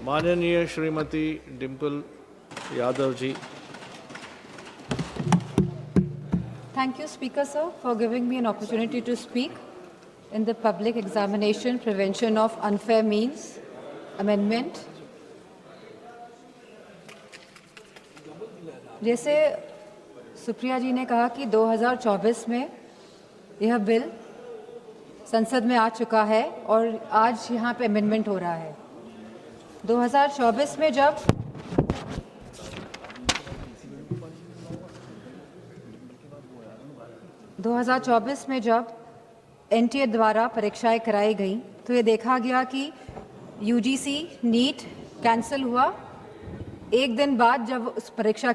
माननीय Shrimati Dimple Yadav ji. Thank you, Speaker, sir, for giving me an opportunity to speak in the Public Examination Prevention of Unfair Means Amendment. जैसे सुप्रिया जी ने कहा कि 2024 में यह बिल संसद में आ चुका है और आज यहाँ पे अमेंडमेंट हो रहा है। 2024 में जब एनटीए द्वारा परीक्षाएं कराई गई तो ये देखा गया कि यूजीसी नीट कैंसिल हुआ एक दिन बाद जब उस परीक्षा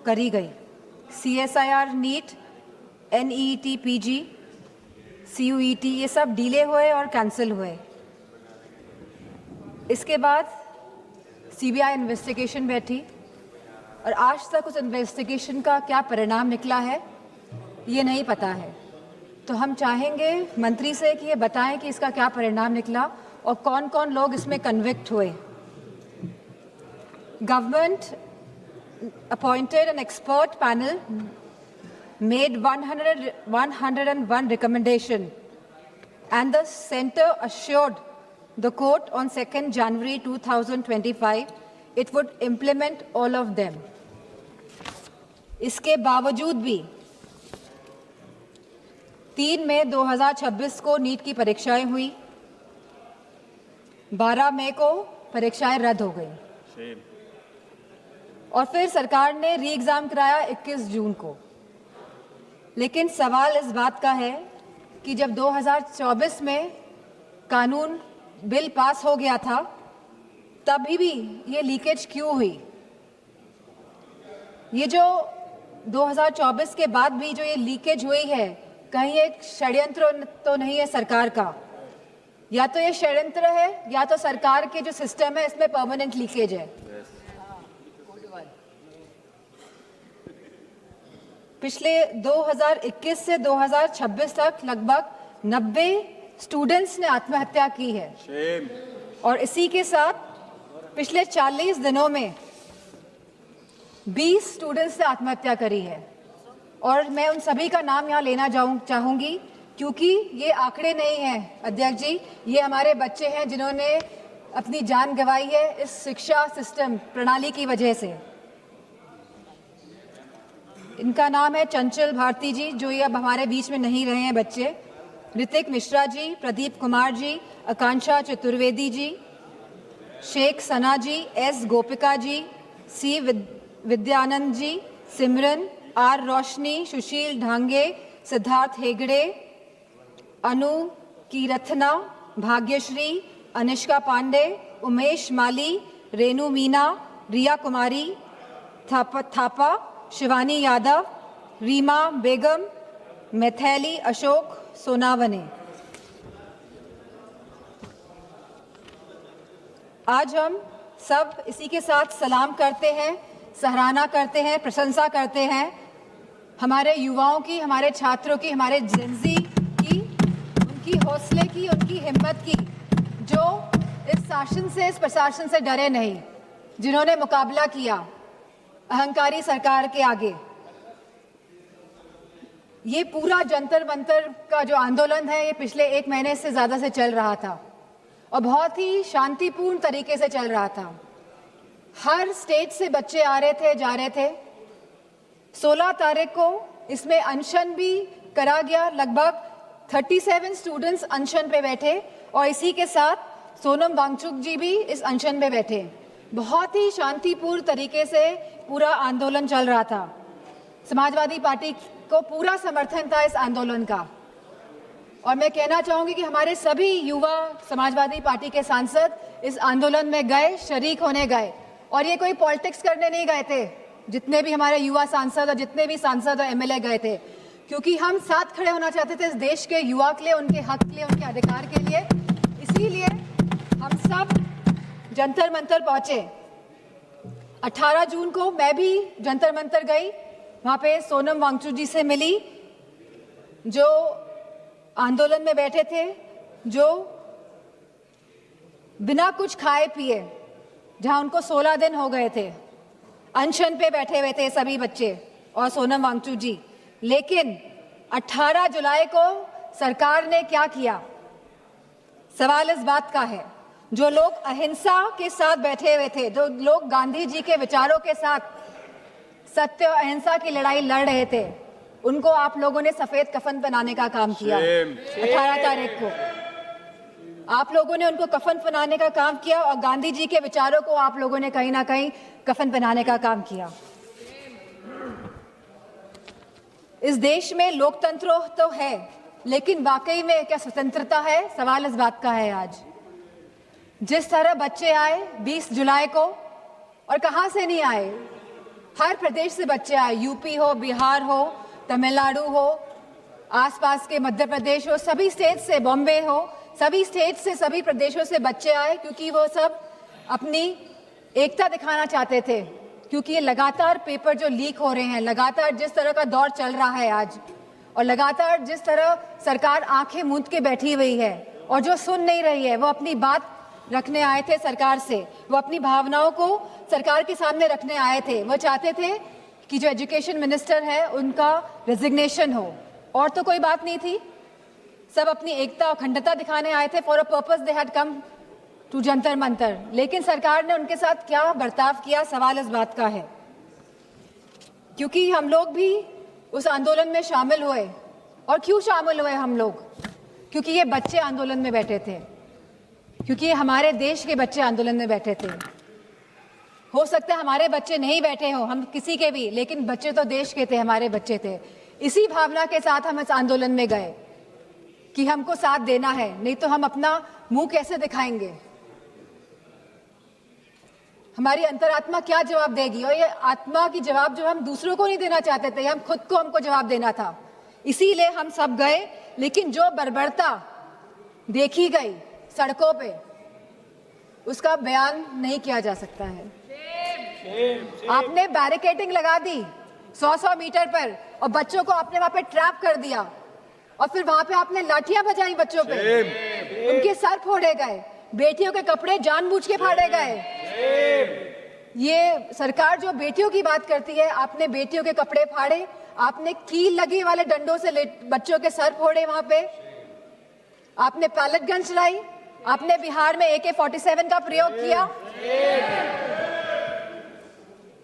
करी गई। CSIR NEET, NET PG, CUET ये सब डिले हुए और कैंसिल हुए। इसके बाद सीबीआई इन्वेस्टिगेशन बैठी और आज तक उस इन्वेस्टिगेशन का क्या परिणाम निकला है ये नहीं पता है। तो हम चाहेंगे मंत्री से कि ये बताएं कि इसका क्या परिणाम निकला और कौन कौन लोग इसमें कन्विक्ट हुए। Government appointed an expert panel, made 101 recommendation, and the Centre assured the court on 2nd January 2025 it would implement all of them. इसके बावजूद भी 3 मई 2026 को नीट की परीक्षाएं हुई, 12 मई को परीक्षाएं रद्द हो गई और फिर सरकार ने री एग्जाम कराया 21 जून को। लेकिन सवाल इस बात का है कि जब 2024 में कानून बिल पास हो गया था तभी भी ये लीकेज क्यों हुई? ये जो 2024 के बाद भी जो ये लीकेज हुई है, कहीं एक षड्यंत्र तो नहीं है सरकार का? या तो ये षड्यंत्र है या तो सरकार के जो सिस्टम है इसमें परमानेंट लीकेज है। पिछले 2021 से 2026 तक लगभग 90 स्टूडेंट्स ने आत्महत्या की है और इसी के साथ पिछले 40 दिनों में 20 स्टूडेंट्स ने आत्महत्या करी है। और मैं उन सभी का नाम यहाँ लेना चाहूँगी क्योंकि ये आंकड़े नहीं हैं अध्यक्ष जी, ये हमारे बच्चे हैं जिन्होंने अपनी जान गंवाई है इस शिक्षा सिस्टम प्रणाली की वजह से। इनका नाम है चंचल भारती जी, जो ये अब हमारे बीच में नहीं रहे हैं बच्चे, ऋतिक मिश्रा जी, प्रदीप कुमार जी, आकांक्षा चतुर्वेदी जी, शेख सना जी, S Gopika ji, C Vidyanand ji, Simran, are रोशनी, सुशील ढांगे, सिद्धार्थ हेगड़े, अनु कीरथना, भाग्यश्री, अनिष्का पांडे, उमेश माली, रेनू मीना, रिया कुमारी थापा, शिवानी यादव, रीमा बेगम, मैथिली अशोक सोनावने। आज हम सब इसी के साथ सलाम करते हैं, सराहना करते हैं, प्रशंसा करते हैं हमारे युवाओं की, हमारे छात्रों की, हमारे जेनजी की, उनकी हौसले की, उनकी हिम्मत की, जो इस शासन से, इस प्रशासन से डरे नहीं, जिन्होंने मुकाबला किया अहंकारी सरकार के आगे। ये पूरा जंतर मंतर का जो आंदोलन है ये पिछले 1 महीने से ज़्यादा से चल रहा था और बहुत ही शांतिपूर्ण तरीके से चल रहा था। हर स्टेट से बच्चे आ रहे थे, जा रहे थे। 16 तारीख को इसमें अनशन भी करा गया, लगभग 37 स्टूडेंट्स अनशन पे बैठे और इसी के साथ सोनम वांगचुक जी भी इस अनशन पे बैठे। बहुत ही शांतिपूर्ण तरीके से पूरा आंदोलन चल रहा था। समाजवादी पार्टी को पूरा समर्थन था इस आंदोलन का और मैं कहना चाहूँगी कि हमारे सभी युवा समाजवादी पार्टी के सांसद इस आंदोलन में गए, शरीक होने गए और ये कोई पॉलिटिक्स करने नहीं गए थे। जितने भी हमारे युवा सांसद और जितने भी सांसद और एमएलए गए थे, क्योंकि हम साथ खड़े होना चाहते थे इस देश के युवा के लिए, उनके हक के लिए, उनके अधिकार के लिए। इसीलिए हम सब जंतर मंतर पहुंचे। 18 जून को मैं भी जंतर मंतर गई, वहाँ पे सोनम वांगचुक जी से मिली जो आंदोलन में बैठे थे, जो बिना कुछ खाए पिए जहां उनको 16 दिन हो गए थे, अनशन पे बैठे हुए थे सभी बच्चे और सोनम वांगचुक जी। लेकिन 18 जुलाई को सरकार ने क्या किया? सवाल इस बात का है, जो लोग अहिंसा के साथ बैठे हुए थे, जो लोग गांधी जी के विचारों के साथ सत्य और अहिंसा की लड़ाई लड़ रहे थे, उनको आप लोगों ने सफेद कफन पहनाने का काम किया। 18 तारीख को आप लोगों ने उनको कफन पहनाने का काम किया और गांधी जी के विचारों को आप लोगों ने कहीं ना कहीं कफन पहनाने का काम किया। इस देश में लोकतंत्र तो है, लेकिन वाकई में क्या स्वतंत्रता है? सवाल इस बात का है आज। जिस तरह बच्चे आए 20 जुलाई को, और कहां से नहीं आए, हर प्रदेश से बच्चे आए, यूपी हो, बिहार हो, तमिलनाडु हो, आसपास के मध्य प्रदेश हो, सभी स्टेट से, बॉम्बे हो, सभी स्टेट से, सभी प्रदेशों से बच्चे आए, क्योंकि वो सब अपनी एकता दिखाना चाहते थे। क्योंकि ये लगातार पेपर जो लीक हो रहे हैं, लगातार जिस तरह का दौर चल रहा है आज, और लगातार जिस तरह सरकार आंखें मूंद के बैठी हुई है और जो सुन नहीं रही है, वो अपनी बात रखने आए थे सरकार से, वो अपनी भावनाओं को सरकार के सामने रखने आए थे। वो चाहते थे कि जो एजुकेशन मिनिस्टर है उनका रेजिग्नेशन हो, और तो कोई बात नहीं थी। सब अपनी एकता और अखंडता दिखाने आए थे। For a purpose they had come to Jantar Mantar. लेकिन सरकार ने उनके साथ क्या बर्ताव किया, सवाल इस बात का है। क्योंकि हम लोग भी उस आंदोलन में शामिल हुए। और क्यों शामिल हुए हम लोग? क्योंकि ये बच्चे आंदोलन में बैठे थे, क्योंकि हमारे देश के बच्चे आंदोलन में बैठे थे। हो सकता है हमारे बच्चे नहीं बैठे हों, हम किसी के भी, लेकिन बच्चे तो देश के थे, हमारे बच्चे थे। इसी भावना के साथ हम इस आंदोलन में गए कि हमको साथ देना है, नहीं तो हम अपना मुंह कैसे दिखाएंगे? हमारी अंतरात्मा क्या जवाब देगी? और ये आत्मा की जवाब जो हम दूसरों को नहीं देना चाहते थे, हम खुद को हमको जवाब देना था। इसीलिए हम सब गए। लेकिन जो बर्बरता देखी गई सड़कों पे, उसका बयान नहीं किया जा सकता है। आपने बैरिकेडिंग लगा दी 100-100 मीटर पर, और बच्चों को आपने वहां पे ट्रैप कर दिया, और फिर वहां पे आपने लाठियां बजाई बच्चों पे, उनके सर फोड़े गए, बेटियों के कपड़े जानबूझ के फाड़े गए। ये सरकार जो बेटियों की बात करती है, आपने बेटियों के कपड़े फाड़े, आपने कील लगी वाले डंडों से बच्चों के सर फोड़े, वहां पे आपने पैलेट गन चलाई, आपने बिहार में AK-47 का प्रयोग किया।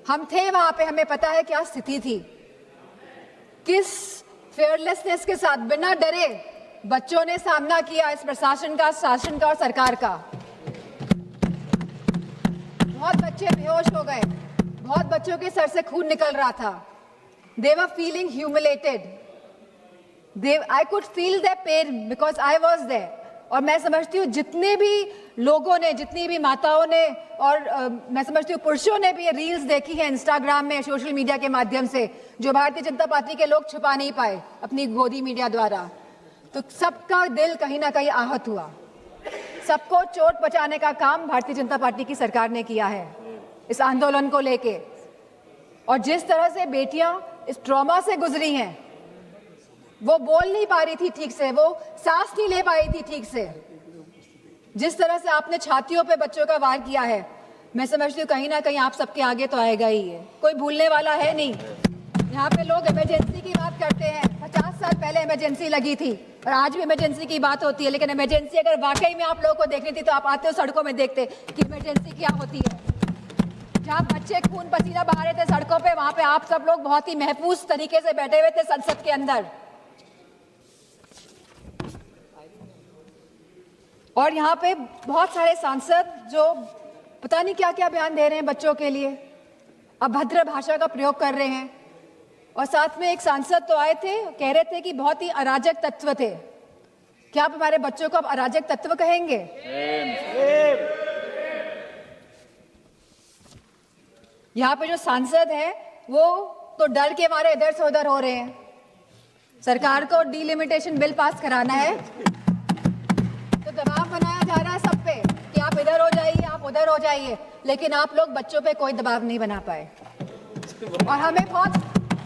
हम थे वहां पे, हमें पता है क्या स्थिति थी। किस फेयरलेसनेस के साथ, बिना डरे बच्चों ने सामना किया इस प्रशासन का, शासन का और सरकार का। बहुत बच्चे बेहोश हो गए, बहुत बच्चों के सर से खून निकल रहा था। They were feeling humiliated. I could feel their pain because I was there. और मैं समझती हूँ जितने भी लोगों ने, जितनी भी माताओं ने, और मैं समझती हूँ पुरुषों ने भी ये रील्स देखी है इंस्टाग्राम में, सोशल मीडिया के माध्यम से, जो भारतीय जनता पार्टी के लोग छुपा नहीं पाए अपनी गोदी मीडिया द्वारा। तो सबका दिल कहीं ना कहीं आहत हुआ। सबको चोट पहुंचाने का काम भारतीय जनता पार्टी की सरकार ने किया है इस आंदोलन को लेके। और जिस तरह से बेटियां इस ट्रॉमा से गुजरी हैं, वो बोल नहीं पा रही थी ठीक से, वो सांस नहीं ले पाई थी ठीक से। जिस तरह से आपने छातियों पे बच्चों का वार किया है, मैं समझती हूँ कहीं ना कहीं आप सबके आगे तो आएगा ही है, कोई भूलने वाला है नहीं। यहाँ पे लोग इमरजेंसी की बात करते हैं, 50 साल पहले इमरजेंसी लगी थी और आज भी इमरजेंसी की बात होती है। लेकिन इमरजेंसी अगर वाकई में आप लोगों को देखनी थी तो आप आते हो सड़कों में, देखते कि इमरजेंसी क्या होती है। जहाँ बच्चे खून पसीना बहा रहे थे सड़कों पे, वहां पे आप सब लोग बहुत ही महफूज तरीके से बैठे हुए थे संसद के अंदर। और यहाँ पे बहुत सारे सांसद जो पता नहीं क्या क्या बयान दे रहे हैं बच्चों के लिए, अभद्र भाषा का प्रयोग कर रहे हैं। और साथ में एक सांसद तो आए थे, कह रहे थे कि बहुत ही अराजक तत्व थे। क्या आप हमारे बच्चों को अब अराजक तत्व कहेंगे? यहाँ पे जो सांसद है वो तो डर के मारे इधर से उधर हो रहे हैं। सरकार को डिलिमिटेशन बिल पास कराना है तो दबाव बनाया जा रहा है सब पे कि आप इधर हो जाइए, आप उधर हो जाइए, लेकिन आप लोग बच्चों पे कोई दबाव नहीं बना पाए। और हमें बहुत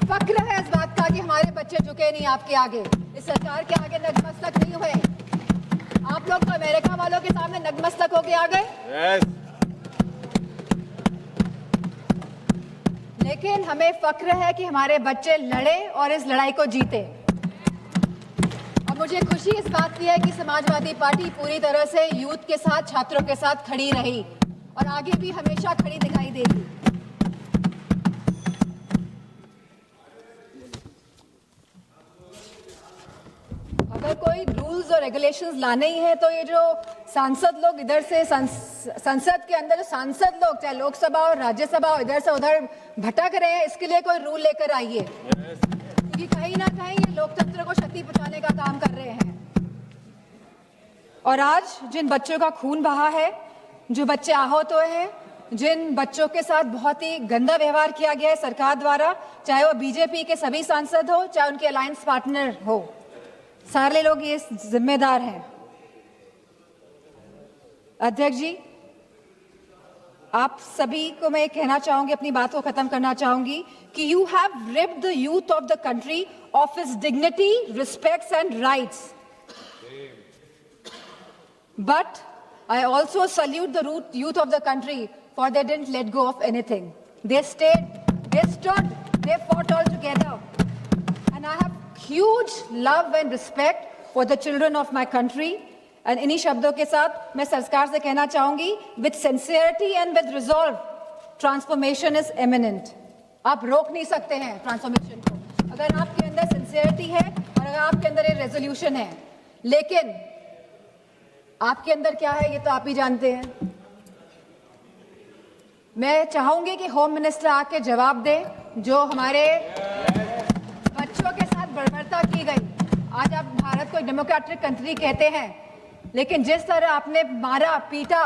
फक्र है इस बात का कि हमारे बच्चे झुके नहीं आपके आगे, इस सरकार के आगे नतमस्तक नहीं हुए। आप लोग तो अमेरिका वालों के सामने नतमस्तक होके आ गए। लेकिन हमें फक्र है कि हमारे बच्चे लड़े और इस लड़ाई को जीते। और मुझे खुशी इस बात की है कि समाजवादी पार्टी पूरी तरह से यूथ के साथ, छात्रों के साथ खड़ी रही और आगे भी हमेशा खड़ी दिखाई देगी। अगर कोई रूल्स और रेगुलेशंस लाने ही है तो ये जो सांसद लोग इधर से संसद के अंदर जो सांसद लोग, चाहे लोकसभा और राज्यसभा और इधर से उधर भटक रहे हैं, इसके लिए कोई रूल लेकर आइए, क्योंकि कहीं ना कहीं ये लोकतंत्र को क्षति पहुंचाने का काम कर रहे हैं। और आज जिन बच्चों का खून बहा है, जो बच्चे आहत हुए हैं, जिन बच्चों के साथ बहुत ही गंदा व्यवहार किया गया है सरकार द्वारा, चाहे वो बीजेपी के सभी सांसद हो, चाहे उनके अलायंस पार्टनर हो, सारे लोग ये जिम्मेदार हैं। अध्यक्ष जी, आप सभी को मैं कहना चाहूंगी, अपनी बात को खत्म करना चाहूंगी कि you have ripped the youth of the country of its dignity, respects and rights, but I also salute the youth of the country for they didn't let go of anything. They stayed, they stood, they fought all together. And I have huge love and respect for the children of my country. And इन्हीं शब्दों के साथ मैं सरकार से कहना चाहूंगी, with sincerity and with resolve, transformation is imminent. आप रोक नहीं सकते हैं ट्रांसफॉर्मेशन को, अगर आपके अंदर sincerity है और अगर आपके अंदर ये रेजोल्यूशन है। लेकिन आपके अंदर क्या है ये तो आप ही जानते हैं। मैं चाहूंगी कि होम मिनिस्टर आके जवाब दे, जो हमारे बच्चों के साथ बर्बरता की गई। आज आप भारत को डेमोक्रेटिक कंट्री कहते हैं, लेकिन जिस तरह आपने मारा, पीटा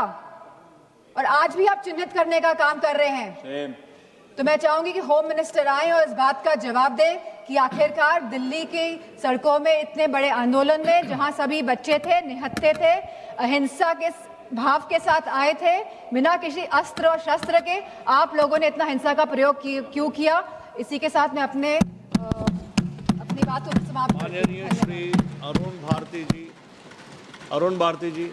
और आज भी आप चिन्हित करने का काम कर रहे हैं, तो मैं चाहूंगी कि होम मिनिस्टर आए और इस बात का जवाब दे कि आखिरकार दिल्ली की सड़कों में इतने बड़े आंदोलन में, जहां सभी बच्चे थे, निहत्थे थे, अहिंसा के भाव के साथ आए थे, बिना किसी अस्त्र और शस्त्र के, आप लोगों ने इतना हिंसा का प्रयोग क्यों किया? इसी के साथ मैं अपनी बात को समाप्त करती हूं। माननीय श्री अरुण भारती जी